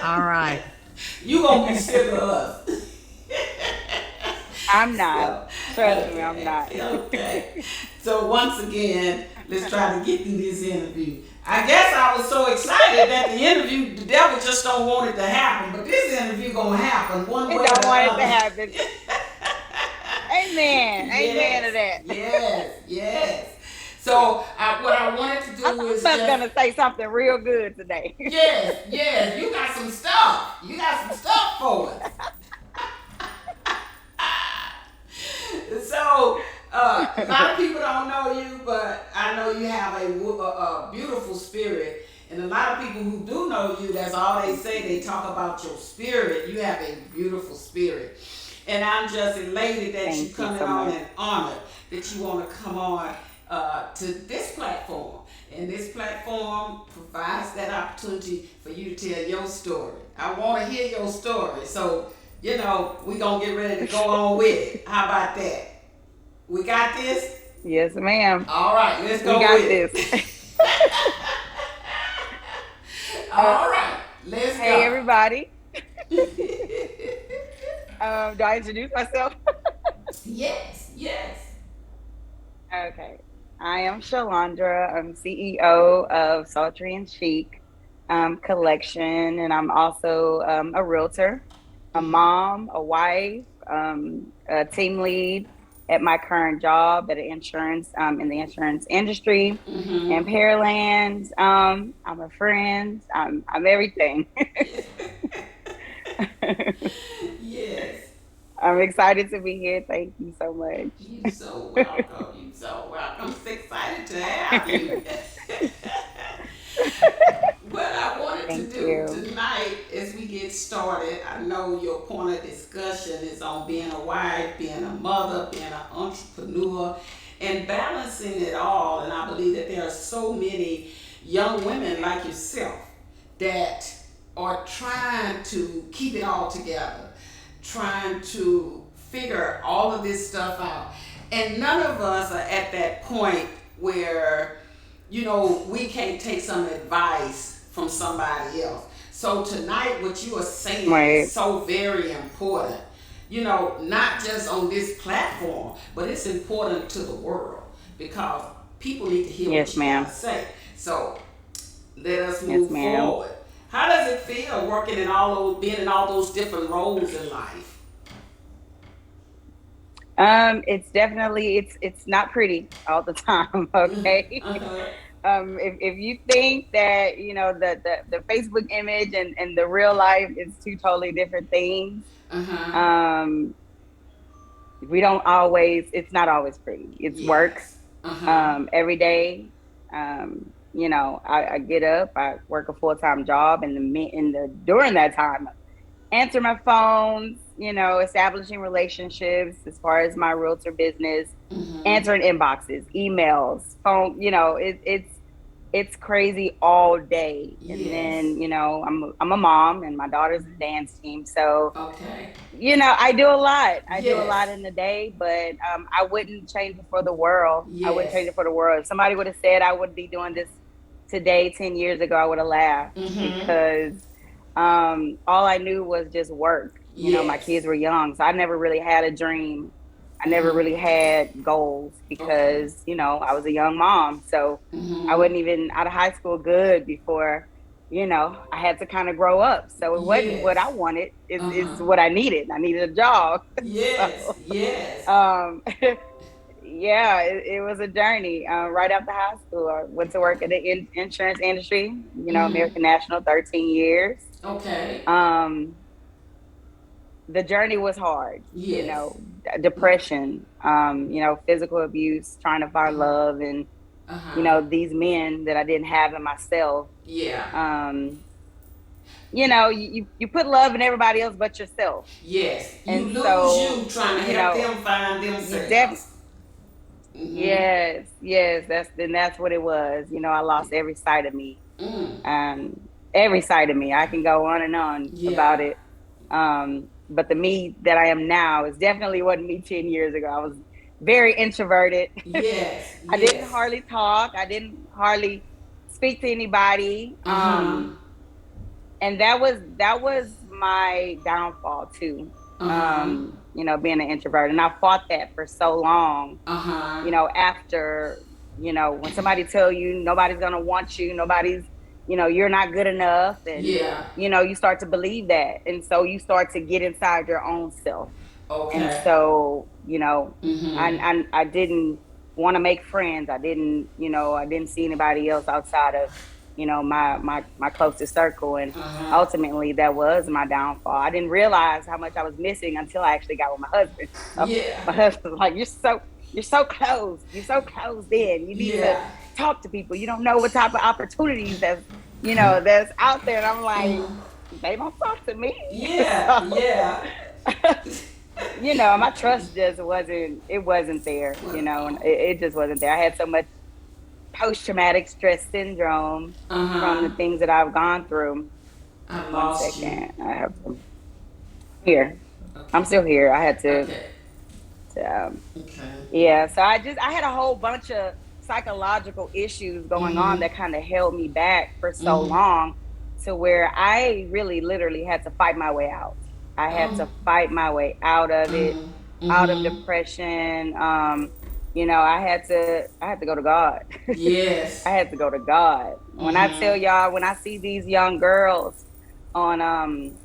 All right. You gonna be sick of us. I'm not. So, Trust me, I'm okay, not. okay. So once again, let's try to get through this interview. I guess I was so excited that the interview, the devil just don't want it to happen, but this interview gonna happen one It way or don't the want it to other. happen. Amen. Amen to Yes, that. yes, yes. So what I wanted to I do thought is I was just, gonna say something real good today. yes, yes, you got some stuff. You got some stuff for us. So a lot of people don't know you, but I know you have a beautiful spirit. And a lot of people who do know you, that's all they say. They talk about your spirit. You have a beautiful spirit. And I'm just elated that you Thank you coming so on much. and honored that you want to come on to this platform. And this platform provides that opportunity for you to tell your story. I want to hear your story. So, we're going to get ready to go on with it. How about that? We got this? Yes, ma'am. All right, let's We go got with this. it. uh, All right, let's hey, go. everybody. Do I introduce myself? Yes, yes. Okay. I am Shalandra. I'm CEO of Sultry and Chic Collection, and I'm also a realtor, a mom, a wife, a team lead at my current job at an insurance in the insurance industry Mm-hmm. and Pearland. I'm a friend. I'm everything. Yes. I'm excited to be here. Thank you so You much. so welcome. You so welcome. I'm so excited to have you. What I wanted to Thank do you. tonight as we get started, I know your point of discussion is on being a wife, being a mother, being an entrepreneur, and balancing it all. And I believe that there are so many young women like yourself that are trying to keep it all together, trying to figure all of this stuff out. And none of us are at that point where, we can't take some advice from somebody else. So tonight, what you are saying is Right. so very important. Not just on this platform, but it's important to the world because people need to hear what Yes, you got to ma'am. say. So let us Yes, move ma'am. forward. How does it feel working in all those, being in all those different roles in life? It's definitely it's not pretty all the time. Okay. Uh-huh. If you think that the Facebook image and the real life is two totally different things, Uh-huh. um, we don't always. It's not always pretty. It's work Yes. Uh-huh. every day. I get up, I work a full time job, and the during that time answer my phones, establishing relationships as far as my realtor business, Mm-hmm. answering inboxes, emails, phone, it's crazy all day. And Yes. then, I'm a mom and my daughter's a dance team. So, Okay. I do a lot. I do a lot Yes. in the day, but I wouldn't change it for the world. I wouldn't change Yes. it for the world. If somebody would have said I would be doing this today 10 years ago, I would have laughed Mm-hmm. because all I knew was just work. My kids Yes. were young, so I never really had a dream. I never Mm-hmm. really had goals Okay. because I was a young mom. So I Mm-hmm. wasn't even out of high school good before I had to kind of grow up. So it wasn't what I Yes. wanted, Uh-huh. is what I needed. I needed a job. Yes. So Yes. um yeah, it was a journey. Right after high school, I went to work in the insurance industry, Mm-hmm. American National, 13 years. Okay. Um, the journey was hard, Yes. depression, physical abuse, trying to find Uh-huh. love, and, Uh-huh. these men that I didn't have in myself. Yeah. Um, you put love in everybody else but yourself. Yes. You And lose so, you trying to help them find you def themselves. Mm-hmm. yes, yes, that's what it was. I lost every side of me. Mm. Um, every side of me. I can go on and on about Yeah. it. But the me that I am now is definitely wasn't me 10 years ago. I was very introverted. Yes. I didn't Yes. hardly talk. I didn't hardly speak to anybody. Uh-huh. and that was my downfall too. Uh-huh. Being an introvert, and I fought that for so long. Uh-huh. After, when somebody tell you nobody's gonna want you, nobody's, you're not good enough, and Yeah. you start to believe that, and so you start to get inside your own self. And Okay. so, I Mm-hmm. I didn't want to make friends. I didn't see anybody else outside of, my closest circle. And Uh-huh. ultimately that was my downfall. I didn't realize how much I was missing until I actually got with my husband. So Yeah. my husband was like, you're so close. You're so closed in. You need to Yeah. talk to people. You don't know what type of opportunities that's out there. And I'm like, Uh-huh. they don't talk to me. Yeah. So Yeah. my trust just wasn't there, and it just wasn't there. I had so much post traumatic stress syndrome from Uh-huh. the things that I've gone through. I One lost you. second. I have to here. I'm Okay. still here. I had Okay. to Okay. yeah. So I had a whole bunch of psychological issues going on Mm-hmm. that kind of held me back for so Mm-hmm. long, to where I really literally had to fight my way out. I had Oh. to fight my way out of it, Mm-hmm. out of Mm-hmm. depression. I had to go to God. I Yes. had to go to God. When I tell Mm-hmm. y'all, when I see these young girls on on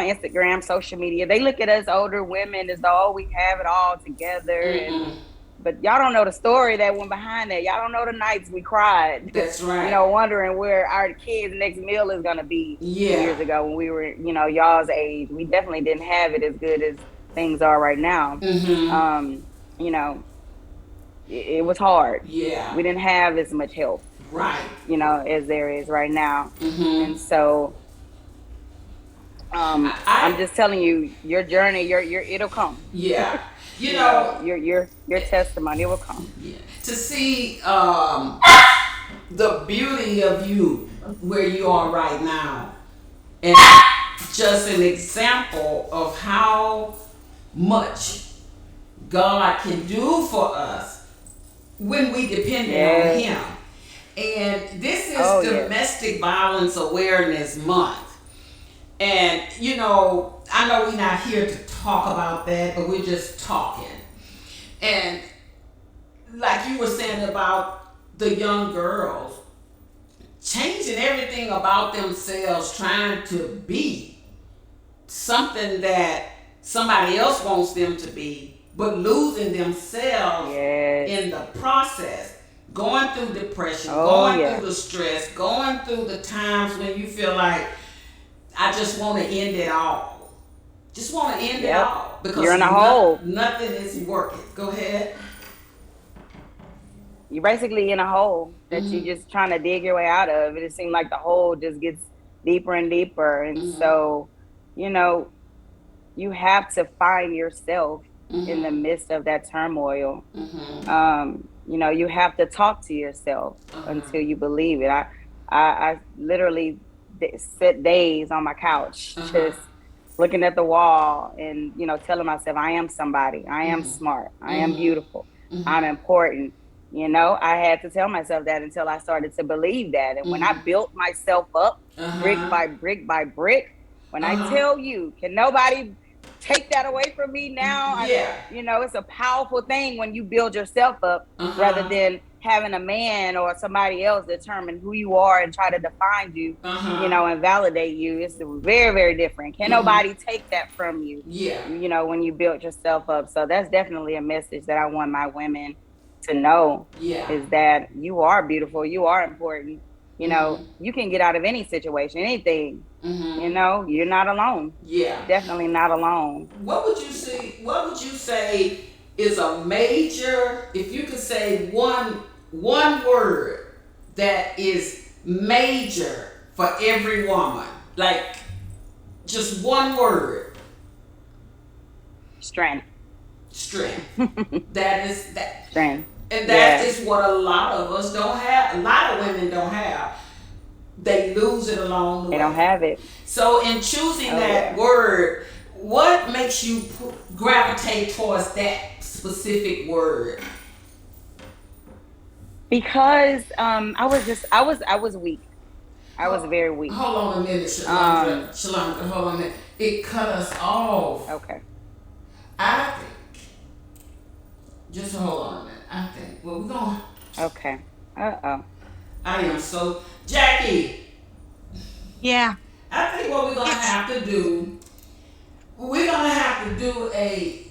Instagram, social media, they look at us older women as though, oh, we have it all together. And Mm-mm. but y'all don't know the story that went behind that. Y'all don't know the nights we cried, That's right. wondering where our kids' next meal is gonna be Yeah. years ago when we were, y'all's age. We definitely didn't have it as good as things are right now. Mm-hmm. You know, it was hard. Yeah. We didn't have as much help, Right. as there is right now. Mm-hmm. And so, I'm I just telling you, your journey, your it'll come. yeah. You know, Your testimony will come. yeah. To see the beauty of you where you are right now, and just an example of how much God can do for us when we dependent on Yes. Him. And this is Oh yes. Domestic Violence Awareness Month. And I know we're not here to talk about that, but we're just talking. And like you were saying about the young girls, changing everything about themselves, trying to be something that somebody else wants them to be, but losing themselves Yes. in the process, going through depression, Oh going through yeah. the stress, going through the times when you feel like I just want to end it all. Just want to end it Yep. all You're because in a hole. nothing is working. Go ahead. You're basically in a hole that Mm-hmm. you're just trying to dig your way out of. It seems like the hole just gets deeper and deeper. And Mm-hmm. so, you know, you have to find yourself in the Mm-hmm. midst of that turmoil. Mm-hmm. You have to talk to yourself Uh-huh. until you believe it. I literally sit days on my couch, Uh-huh. just looking at the wall and, telling myself, I am somebody. I am Mm-hmm. smart. I am Mm-hmm. beautiful. I'm Mm-hmm. important. I had to tell myself that until I started to believe that. And when I Mm-hmm. built myself up brick Uh-huh. by brick by brick, when I Uh-huh. tell you, can nobody take that away from me now? Yeah. It's a powerful thing when you build yourself up rather Uh-huh. than having a man or somebody else determine who you are and try to define you, Uh-huh. and validate you. It's very, very different. Can Mm-hmm. nobody take that from you, Yeah. when you build yourself up. So that's definitely a message that I want my women to know, Yeah. is that you are beautiful, you are important. Mm-hmm. You can get out of any situation, anything. Mm-hmm. You're not alone. Yeah. Definitely not alone. What would you say is a major, if you could say one word that is major for every woman, like just one word. Strength. Strength. That is that. Strength. And that Yeah. is what a lot of us don't have. A lot of women don't have. They lose it along the They don't way. have it. So, in choosing Oh that yeah. word, what makes you gravitate towards that specific word? Because I was weak. I was very weak. Hold on a minute, Shalandra. Um, Shalandra, hold on a minute. It cut us off. okay, I think, just hold on a minute. I think, well, we're going, okay. Uh-oh. I am so, Jackie, Yeah, I think what we're going to it's have to do, we're going to have to do a